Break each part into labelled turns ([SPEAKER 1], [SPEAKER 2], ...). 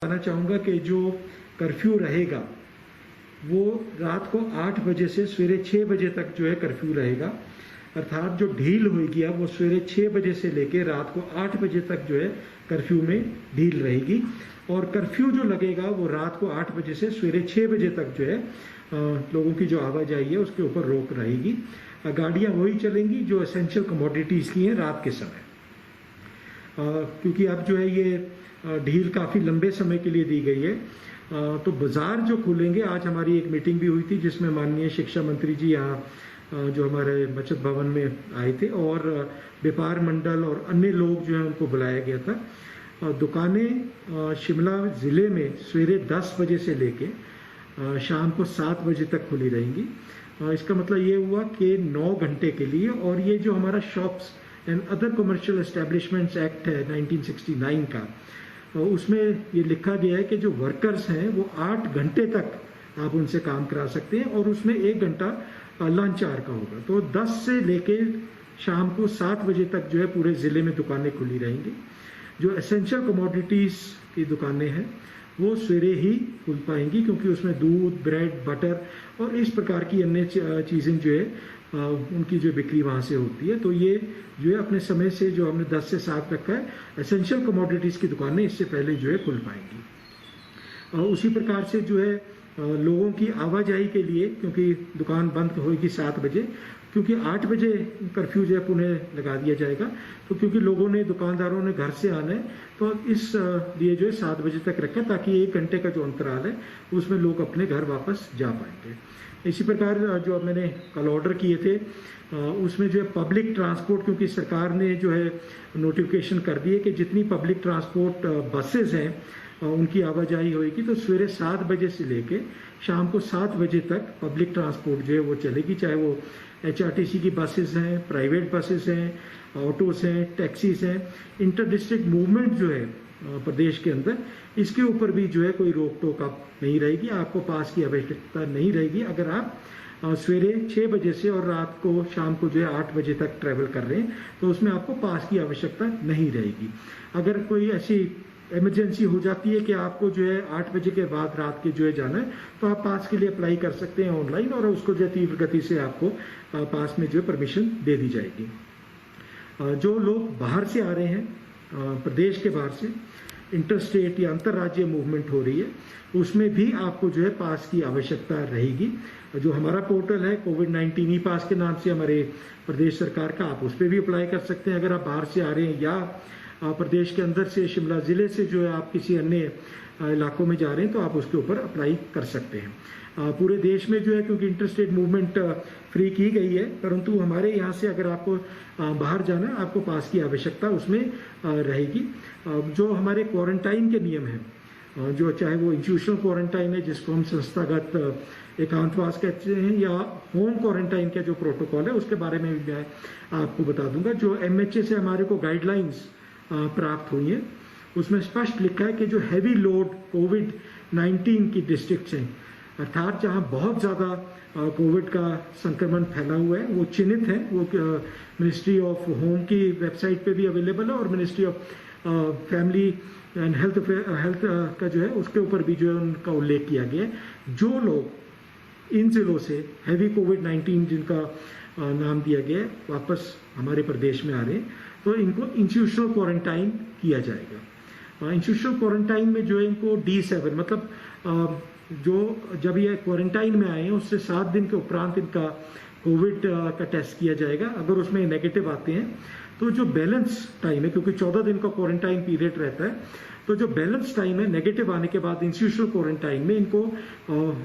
[SPEAKER 1] बताना चाहूँगा कि जो कर्फ्यू रहेगा वो रात को 8 बजे से सवेरे 6 बजे तक जो है कर्फ्यू रहेगा। अर्थात जो ढील होगी अब वो सवेरे 6 बजे से लेकर रात को 8 बजे तक जो है कर्फ्यू में ढील रहेगी। और कर्फ्यू जो लगेगा वो रात को 8 बजे से सवेरे 6 बजे तक जो है लोगों की जो आवाजाही है उसके ऊपर रोक रहेगी। गाड़ियाँ वही चलेंगी जो एसेंशियल कमोडिटीज़ की हैं रात के समय, क्योंकि अब जो है ये ढील काफ़ी लंबे समय के लिए दी गई है। तो बाज़ार जो खुलेंगे, आज हमारी एक मीटिंग भी हुई थी जिसमें माननीय शिक्षा मंत्री जी यहाँ जो हमारे बचत भवन में आए थे और व्यापार मंडल और अन्य लोग जो हैं उनको बुलाया गया था। दुकानें शिमला ज़िले में सवेरे 10 बजे से लेके शाम को 7 बजे तक खुली रहेंगी। इसका मतलब ये हुआ कि 9 घंटे के लिए। और ये जो हमारा shops and other commercial establishments act है 1969 का, उसमें ये लिखा गया है कि जो वर्कर्स हैं वो 8 घंटे तक आप उनसे काम करा सकते हैं और उसमें 1 घंटा लंच आवर का होगा। तो 10 से लेके शाम को 7 बजे तक जो है पूरे ज़िले में दुकानें खुली रहेंगी। जो एसेंशियल कमोडिटीज़ की दुकानें हैं वो सवेरे ही खुल पाएंगी, क्योंकि उसमें दूध, ब्रेड, बटर और इस प्रकार की अन्य चीज़ें जो है उनकी जो बिक्री वहाँ से होती है। तो ये जो है अपने समय से जो हमने 10 से 7 रखा है, एसेंशियल कमोडिटीज़ की दुकानें इससे पहले जो है खुल पाएंगी। उसी प्रकार से जो है लोगों की आवाजाही के लिए, क्योंकि दुकान बंद होगी 7 बजे, क्योंकि 8 बजे कर्फ्यू जो है पुनः लगा दिया जाएगा। तो क्योंकि लोगों ने, दुकानदारों ने घर से आना है, तो इस लिए जो है 7 बजे तक रखा, ताकि 1 घंटे का जो अंतराल है उसमें लोग अपने घर वापस जा पाएंगे। इसी प्रकार जो मैंने कल ऑर्डर किए थे उसमें जो है पब्लिक ट्रांसपोर्ट, क्योंकि सरकार ने जो है नोटिफिकेशन कर दी है कि जितनी पब्लिक ट्रांसपोर्ट बसेस हैं उनकी आवाजाही होगी, तो सवेरे 7 बजे से लेके शाम को 7 बजे तक पब्लिक ट्रांसपोर्ट जो है वो चलेगी। चाहे वो HRTC की बसेस हैं, प्राइवेट बसेस हैं, ऑटोस हैं, टैक्सीज हैं। इंटर डिस्ट्रिक्ट मूवमेंट जो है प्रदेश के अंदर, इसके ऊपर भी जो है कोई रोक टोक आप नहीं रहेगी। आपको पास की आवश्यकता नहीं रहेगी अगर आप सवेरे 6 बजे से और रात को शाम को जो है 8 बजे तक ट्रैवल कर रहे हैं, तो उसमें आपको पास की आवश्यकता नहीं रहेगी। अगर कोई ऐसी इमरजेंसी हो जाती है कि आपको जो है 8 बजे के बाद रात के जो है जाना है, तो आप पास के लिए अप्लाई कर सकते हैं ऑनलाइन, और उसको जो है तीव्र गति से आपको पास में जो है परमिशन दे दी जाएगी। जो लोग बाहर से आ रहे हैं, प्रदेश के बाहर से इंटर स्टेट या अंतर्राज्यीय मूवमेंट हो रही है, उसमें भी आपको जो है पास की आवश्यकता रहेगी। जो हमारा पोर्टल है कोविड-19 ई पास के नाम से हमारे प्रदेश सरकार का, आप उस पर भी अप्लाई कर सकते हैं। अगर आप बाहर से आ रहे हैं या प्रदेश के अंदर से, शिमला ज़िले से जो है आप किसी अन्य इलाकों में जा रहे हैं, तो आप उसके ऊपर अप्लाई कर सकते हैं। पूरे देश में जो है, क्योंकि इंटर स्टेट मूवमेंट फ्री की गई है, परंतु हमारे यहाँ से अगर आपको बाहर जाना है, आपको पास की आवश्यकता उसमें रहेगी। जो हमारे क्वारंटाइन के नियम हैं, जो चाहे वो इंस्टीट्यूशनल क्वारंटाइन है जिसको हम संस्थागत एकांतवास कहते हैं, या होम क्वारंटाइन का जो प्रोटोकॉल है उसके बारे में भी मैं आपको बता दूंगा। जो MHA से हमारे को गाइडलाइंस प्राप्त हुई है, उसमें स्पष्ट लिखा है कि जो हैवी लोड कोविड-19 की डिस्ट्रिक्ट्स हैं, अर्थात जहां बहुत ज़्यादा कोविड का संक्रमण फैला हुआ है, वो चिन्हित है। वो मिनिस्ट्री ऑफ होम की वेबसाइट पे भी अवेलेबल है और ministry of family and health का जो है उसके ऊपर भी जो है उनका उल्लेख किया गया है। जो लोग इन जिलों से हैवी कोविड-19 जिनका नाम दिया गया है वापस हमारे प्रदेश में आ रहे हैं, तो इनको इंस्टीट्यूशनल क्वारंटाइन किया जाएगा। इंस्टीट्यूशनल क्वारंटाइन में जो है इनको D7, मतलब जो जब ये क्वारंटाइन में आए हैं उससे 7 दिन के उपरांत इनका कोविड का टेस्ट किया जाएगा। अगर उसमें नेगेटिव आते हैं तो जो बैलेंस टाइम है, क्योंकि 14 दिन का क्वारंटाइन पीरियड रहता है, तो जो बैलेंस टाइम है नेगेटिव आने के बाद इंस्टीट्यूशनल क्वारंटाइन में इनको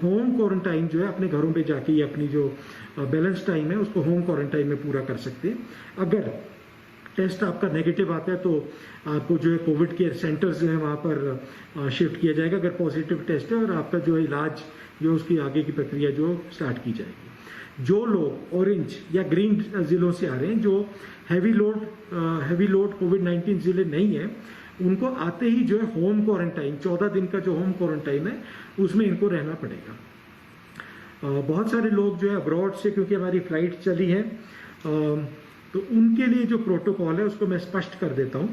[SPEAKER 1] होम क्वारंटाइन जो है अपने घरों पे जाके अपनी जो बैलेंस टाइम है उसको होम क्वारंटाइन में पूरा कर सकते हैं। अगर टेस्ट आपका नेगेटिव आता है तो आपको जो है कोविड केयर सेंटर्स जो है वहाँ पर शिफ्ट किया जाएगा अगर पॉजिटिव टेस्ट है, और आपका जो है इलाज जो उसकी आगे की प्रक्रिया जो स्टार्ट की जाएगी। जो लोग ऑरेंज या ग्रीन जिलों से आ रहे हैं, जो हैवी लोड कोविड-19 जिले नहीं है, उनको आते ही जो है होम क्वारंटाइन 14 दिन का जो होम क्वारंटाइन है उसमें इनको रहना पड़ेगा। बहुत सारे लोग जो है अब्रॉड से, क्योंकि हमारी फ्लाइट चली है, तो उनके लिए जो प्रोटोकॉल है उसको मैं स्पष्ट कर देता हूँ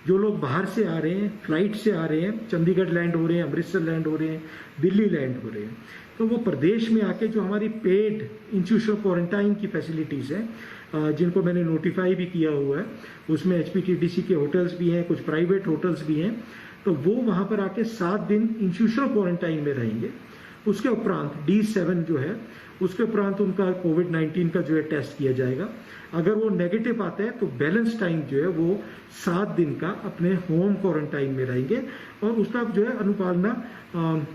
[SPEAKER 1] जो लोग बाहर से आ रहे हैं, फ्लाइट से आ रहे हैं, चंडीगढ़ लैंड हो रहे हैं, अमृतसर लैंड हो रहे हैं, दिल्ली लैंड हो रहे हैं, तो वो प्रदेश में आके जो हमारी पेड इंस्टीट्यूशनल क्वारंटाइन की फैसिलिटीज़ हैं, जिनको मैंने नोटिफाई भी किया हुआ है, उसमें HPTDC के होटल्स भी हैं, कुछ प्राइवेट होटल्स भी हैं, तो वो वहाँ पर आके 7 दिन इंस्टीट्यूशनल क्वारंटाइन में रहेंगे। उसके उपरांत D7 जो है, उसके उपरांत उनका कोविड-19 का जो है टेस्ट किया जाएगा। अगर वो नेगेटिव आता है तो बैलेंस टाइम जो है वो 7 दिन का अपने होम क्वारंटाइन में रहेंगे और उसका जो है अनुपालना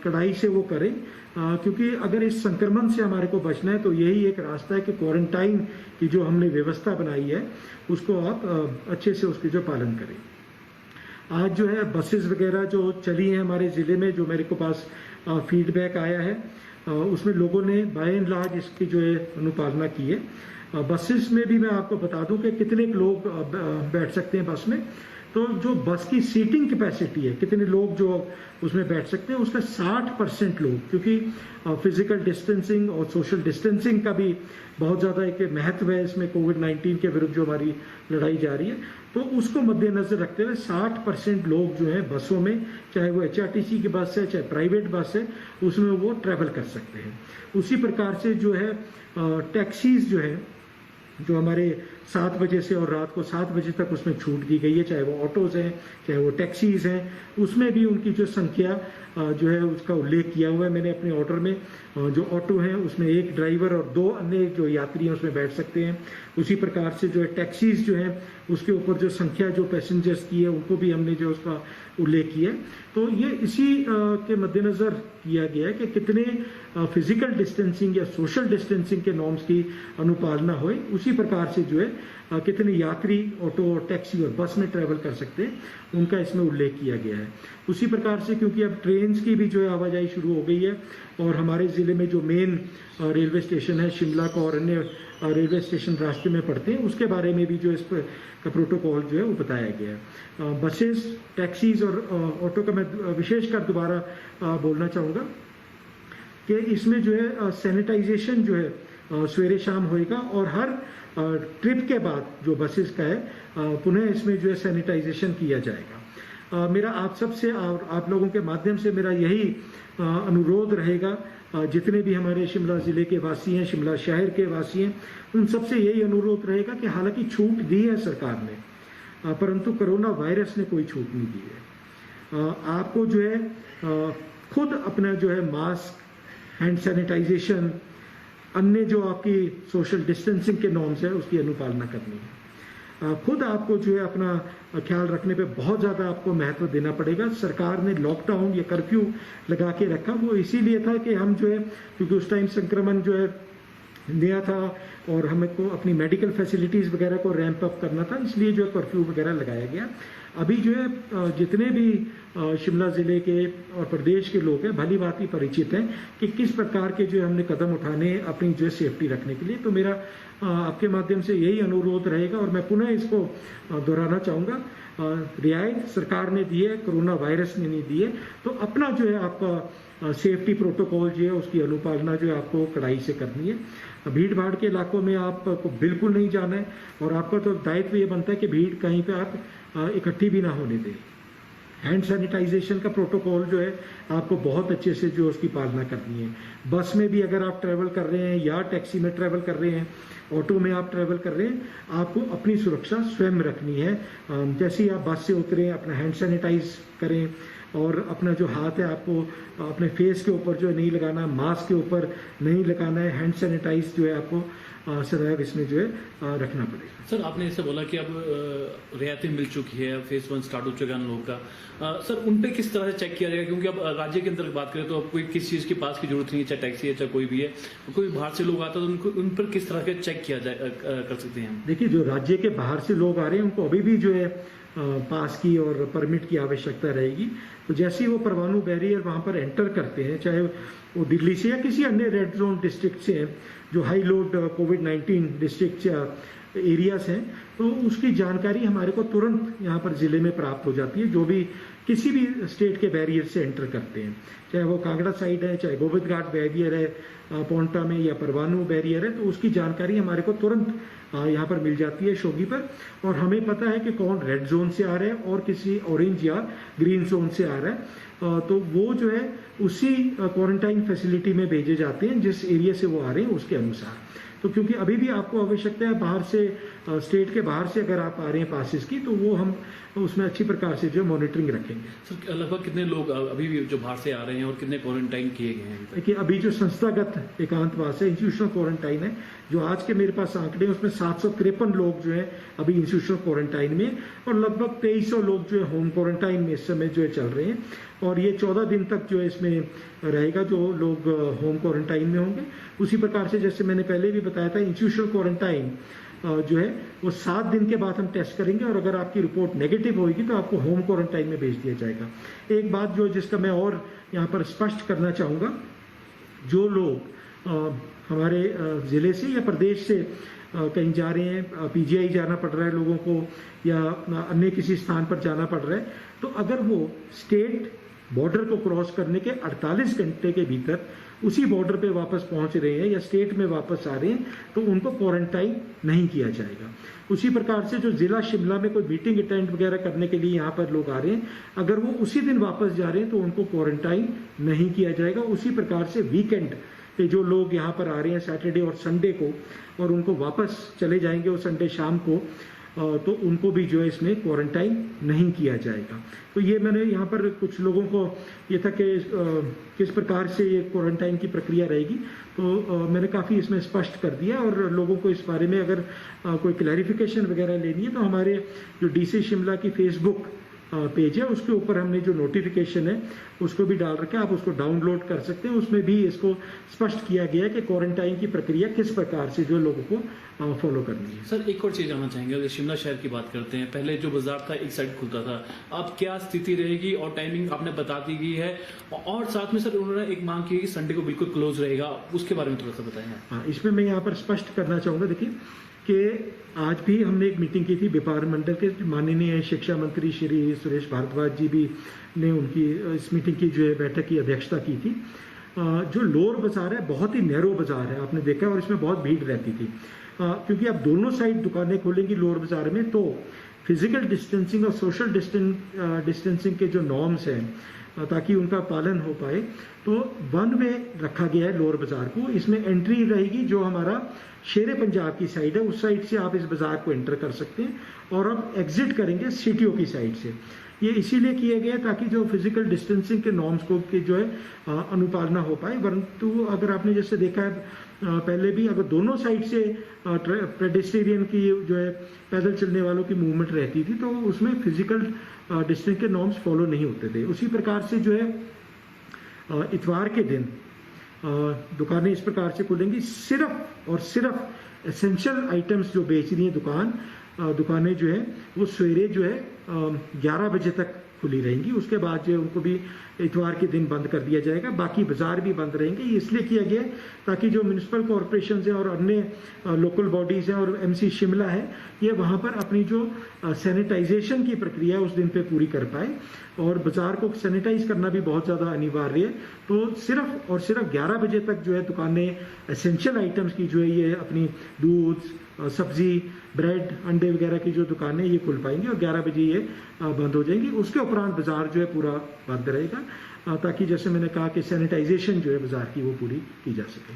[SPEAKER 1] कड़ाई से वो करें, क्योंकि अगर इस संक्रमण से हमारे को बचना है तो यही एक रास्ता है कि क्वारंटाइन की जो हमने व्यवस्था बनाई है उसको आप अच्छे से उसके जो पालन करें। आज जो है बसेस वगैरह जो चली हैं हमारे ज़िले में, जो मेरे को पास फीडबैक आया है, उसमें लोगों ने बाय एंड लार्ज इसकी जो है अनुपालना की है। बसेस में भी मैं आपको बता दूं कि कितने लोग बैठ सकते हैं बस में। तो जो बस की सीटिंग कैपेसिटी है, कितने लोग जो उसमें बैठ सकते हैं, उसका 60% लोग, क्योंकि फिजिकल डिस्टेंसिंग और सोशल डिस्टेंसिंग का भी बहुत ज़्यादा एक महत्व है इसमें, कोविड-19 के विरुद्ध जो हमारी लड़ाई जा रही है, तो उसको मद्देनजर रखते हुए 60% लोग जो हैं बसों में, चाहे वो HRTC की बस है, चाहे प्राइवेट बस है, उसमें वो ट्रैवल कर सकते हैं। उसी प्रकार से जो है टैक्सीज जो है, जो हमारे 7 बजे से और रात को 7 बजे तक उसमें छूट दी गई है, चाहे वो ऑटोज़ हैं, चाहे वो टैक्सीज़ हैं, उसमें भी उनकी जो संख्या जो है उसका उल्लेख किया हुआ है मैंने अपने ऑर्डर में। जो ऑटो हैं उसमें 1 ड्राइवर और 2 अन्य जो यात्री हैं उसमें बैठ सकते हैं। उसी प्रकार से जो है टैक्सीज़ जो हैं उसके ऊपर जो संख्या जो पैसेंजर्स की है उनको भी हमने जो उसका उल्लेख किया है। तो ये इसी के मद्देनज़र किया गया है कि कितने फिजिकल डिस्टेंसिंग या सोशल डिस्टेंसिंग के नॉर्म्स की अनुपालना होए, उसी प्रकार से जो है कितने यात्री ऑटो और टैक्सी और बस में ट्रैवल कर सकते हैं, उनका इसमें उल्लेख किया गया है। उसी प्रकार से क्योंकि अब ट्रेन्स की भी जो है आवाजाही शुरू हो गई है और हमारे ज़िले में जो मेन रेलवे स्टेशन है शिमला का और अन्य रेलवे स्टेशन रास्ते में पड़ते हैं, उसके बारे में भी जो इस पर का प्रोटोकॉल जो है वो बताया गया है। बसेस, टैक्सीज और ऑटो का मैं विशेषकर दोबारा बोलना चाहूँगा कि इसमें जो है सैनिटाइजेशन जो है सवेरे शाम होएगा और हर ट्रिप के बाद जो बसेस का है पुनः इसमें जो है सैनिटाइजेशन किया जाएगा। मेरा आप सबसे और आप लोगों के माध्यम से मेरा यही अनुरोध रहेगा, जितने भी हमारे शिमला ज़िले के वासी हैं, शिमला शहर के वासी हैं, उन सबसे यही अनुरोध रहेगा कि हालांकि छूट दी है सरकार ने, परंतु कोरोना वायरस ने कोई छूट नहीं दी है। आपको जो है खुद अपना जो है मास्क, हैंड सैनिटाइजेशन, अन्य जो आपकी सोशल डिस्टेंसिंग के नॉर्म्स है उसकी अनुपालना करनी है। खुद आपको जो है अपना ख्याल रखने पे बहुत ज़्यादा आपको महत्व देना पड़ेगा। सरकार ने लॉकडाउन या कर्फ्यू लगा के रखा, वो इसीलिए था कि हम जो है, क्योंकि उस टाइम संक्रमण जो है नया था और हमें को अपनी मेडिकल फैसिलिटीज़ वगैरह को रैंप अप करना था, इसलिए जो है कर्फ्यू वगैरह लगाया गया। अभी जो है जितने भी शिमला ज़िले के और प्रदेश के लोग हैं भली भांति परिचित हैं कि किस प्रकार के जो हमने कदम उठाने अपनी जो सेफ्टी रखने के लिए। तो मेरा आपके माध्यम से यही अनुरोध रहेगा और मैं पुनः इसको दोहराना चाहूँगा, रियायत सरकार ने दी है, कोरोना वायरस ने नहीं दी है, तो अपना जो है आपका सेफ्टी प्रोटोकॉल जो है उसकी अनुपालना जो है आपको कड़ाई से करनी है। भीड़ भाड़ के इलाकों में आपको बिल्कुल नहीं जाना है और आपका तो दायित्व ये बनता है कि भीड़ कहीं पे आप इकट्ठी भी ना होने दें। हैंड सैनिटाइजेशन का प्रोटोकॉल जो है आपको बहुत अच्छे से जो उसकी पालना करनी है। बस में भी अगर आप ट्रैवल कर रहे हैं या टैक्सी में ट्रैवल कर रहे हैं, ऑटो में आप ट्रैवल कर रहे हैं, आपको अपनी सुरक्षा स्वयं रखनी है। जैसे ही आप बस से उतरें अपना हैंड सैनिटाइज करें और अपना जो हाथ है आपको अपने फेस के ऊपर जो है नहीं लगाना है, मास्क के ऊपर नहीं लगाना है, हैंड सैनिटाइज जो है आपको सदैव इसमें जो है रखना पड़ेगा।
[SPEAKER 2] सर आपने ऐसे बोला कि अब रियायतें मिल चुकी है, फेज 1 स्टार्ट हो चुका है उन लोगों का, सर उन पे किस तरह से चेक किया जाएगा? क्योंकि अब राज्य के अंदर बात करें तो अब कोई किस चीज़ के पास की जरूरत नहीं है, चाहे टैक्सी है चाहे कोई भी है, कोई बाहर से लोग आता है तो उनको उन पर किस तरह के चेक किया जाए कर सकते हैं हम? देखिए,
[SPEAKER 1] जो राज्य के बाहर से लोग आ रहे हैं उनको अभी भी जो है पास की और परमिट की आवश्यकता रहेगी। तो जैसे ही वो परमाणु बैरियर वहाँ पर एंटर करते हैं, चाहे वो दिल्ली से या किसी अन्य रेड जोन डिस्ट्रिक्ट से हैं, जो हाई लोड कोविड-19 डिस्ट्रिक्ट या एरियाज हैं, तो उसकी जानकारी हमारे को तुरंत यहाँ पर ज़िले में प्राप्त हो जाती है। जो भी किसी भी स्टेट के बैरियर से एंटर करते हैं, चाहे वो कांगड़ा साइड है, चाहे गोविंद घाट बैरियर है पोंटा में, या परवाणु बैरियर है, तो उसकी जानकारी हमारे को तुरंत यहाँ पर मिल जाती है शोगी पर। और हमें पता है कि कौन रेड जोन से आ रहा है और किसी ऑरेंज या ग्रीन जोन से आ रहा है, तो वो जो है उसी क्वारंटाइन फैसिलिटी में भेजे जाते हैं जिस एरिया से वो आ रहे हैं उसके अनुसार। तो क्योंकि अभी भी आपको आवश्यकता है बाहर से, स्टेट के बाहर से अगर आप आ रहे हैं पासिस की, तो वो हम उसमें अच्छी प्रकार से जो मॉनिटरिंग रखेंगे।
[SPEAKER 2] सर लगभग कितने लोग अभी भी जो बाहर से आ रहे हैं और कितने क्वारंटाइन किए गए हैं?
[SPEAKER 1] देखिए, अभी जो संस्थागत एकांतवास है, इंस्टीट्यूशनल क्वारंटाइन है, जो आज के मेरे पास आंकड़े हैं उसमें 753 लोग जो है अभी इंस्टीट्यूशनल क्वारंटाइन में, और लगभग 2300 लोग जो है होम क्वारंटाइन में इस समय जो है चल रहे हैं। और ये 14 दिन तक जो है इसमें रहेगा जो लोग होम क्वारंटाइन में होंगे। उसी प्रकार से जैसे मैंने पहले भी बताया था, इंस्टीट्यूशनल क्वारंटाइन जो है वो 7 दिन के बाद हम टेस्ट करेंगे, और अगर आपकी रिपोर्ट नेगेटिव होगी तो आपको होम क्वारंटाइन में भेज दिया जाएगा। एक बात जो जिसका मैं और यहाँ पर स्पष्ट करना चाहूँगा, जो लोग हमारे ज़िले से या प्रदेश से कहीं जा रहे हैं, पीजीआई जाना पड़ रहा है लोगों को, या अन्य किसी स्थान पर जाना पड़ रहा है, तो अगर वो स्टेट बॉर्डर को क्रॉस करने के 48 घंटे के भीतर उसी बॉर्डर पे वापस पहुंच रहे हैं या स्टेट में वापस आ रहे हैं, तो उनको क्वारंटाइन नहीं किया जाएगा। उसी प्रकार से जो जिला शिमला में कोई मीटिंग अटेंड वगैरह करने के लिए यहाँ पर लोग आ रहे हैं, अगर वो उसी दिन वापस जा रहे हैं तो उनको क्वारंटाइन नहीं किया जाएगा। उसी प्रकार से वीकेंड पे जो लोग यहाँ पर आ रहे हैं सैटरडे और संडे को, और उनको वापस चले जाएंगे वो संडे शाम को, तो उनको भी जो है इसमें क्वारंटाइन नहीं किया जाएगा। तो ये मैंने यहाँ पर कुछ लोगों को ये था कि किस प्रकार से ये क्वारंटाइन की प्रक्रिया रहेगी, तो मैंने काफ़ी इसमें स्पष्ट कर दिया। और लोगों को इस बारे में अगर कोई क्लैरिफिकेशन वगैरह लेनी है, तो हमारे जो डीसी शिमला की फेसबुक पेज है उसके ऊपर हमने जो नोटिफिकेशन है उसको भी डाल रखा है, आप उसको डाउनलोड कर सकते हैं। उसमें भी इसको स्पष्ट किया गया है कि क्वारंटाइन की प्रक्रिया किस प्रकार से जो लोगों को फॉलो करनी है।
[SPEAKER 2] सर एक और चीज़ जानना चाहेंगे, अगर शिमला शहर की बात करते हैं, पहले जो बाजार था एक साइड खुलता था, अब क्या स्थिति रहेगी और टाइमिंग आपने बता दी गई है, और साथ में सर उन्होंने एक मांग की है कि संडे को बिल्कुल क्लोज रहेगा, उसके बारे में थोड़ा सा बताएं।
[SPEAKER 1] हाँ, इसमें मैं यहाँ पर स्पष्ट करना चाहूँगा, देखिए कि आज भी हमने एक मीटिंग की थी व्यापार मंडल के, माननीय शिक्षा मंत्री श्री सुरेश भारद्वाज जी भी ने उनकी इस मीटिंग की जो है बैठक की अध्यक्षता की थी। जो लोअर बाजार है बहुत ही नैरो बाजार है, आपने देखा, और इसमें बहुत भीड़ रहती थी, क्योंकि अब दोनों साइड दुकानें खोलेंगी लोअर बाजार में, तो फिजिकल डिस्टेंसिंग और सोशल डिस्टेंसिंग के जो नॉर्म्स हैं ताकि उनका पालन हो पाए, तो वन वे रखा गया है लोअर बाजार को। इसमें एंट्री रहेगी जो हमारा शेरे पंजाब की साइड है, उस साइड से आप इस बाजार को एंटर कर सकते हैं, और अब एग्जिट करेंगे सीटीओ की साइड से। ये इसीलिए किया गया ताकि जो फिजिकल डिस्टेंसिंग के नॉर्म्स को की जो है अनुपालना हो पाए। परंतु अगर आपने जैसे देखा है पहले भी, अगर दोनों साइड से पेडेस्ट्रियन की जो है पैदल चलने वालों की मूवमेंट रहती थी, तो उसमें फिजिकल डिस्टेंस के नॉर्म्स फॉलो नहीं होते थे। उसी प्रकार से जो है इतवार के दिन दुकानें इस प्रकार से खुलेंगी, सिर्फ और सिर्फ एसेंशियल आइटम्स जो बेच रही हैं दुकानें जो है वो सवेरे जो है 11 बजे तक खुली रहेंगी। उसके बाद जो उनको भी इतवार के दिन बंद कर दिया जाएगा, बाकी बाजार भी बंद रहेंगे। ये इसलिए किया गया है ताकि जो म्यूनिसिपल कॉरपोरेशन हैं और अन्य लोकल बॉडीज़ हैं और एमसी शिमला है, ये वहाँ पर अपनी जो सैनिटाइजेशन की प्रक्रिया उस दिन पे पूरी कर पाए, और बाजार को सैनिटाइज करना भी बहुत ज़्यादा अनिवार्य है। तो सिर्फ और सिर्फ 11 बजे तक जो है दुकानें एसेंशियल आइटम्स की जो है ये अपनी दूध, सब्जी, ब्रेड, अंडे वगैरह की जो दुकानें ये खुल पाएंगी, और 11 बजे ये बंद हो जाएंगी। उसके उपरांत बाजार जो है पूरा बंद रहेगा, ताकि जैसे मैंने कहा कि सैनिटाइजेशन जो है बाजार की वो पूरी की जा सके।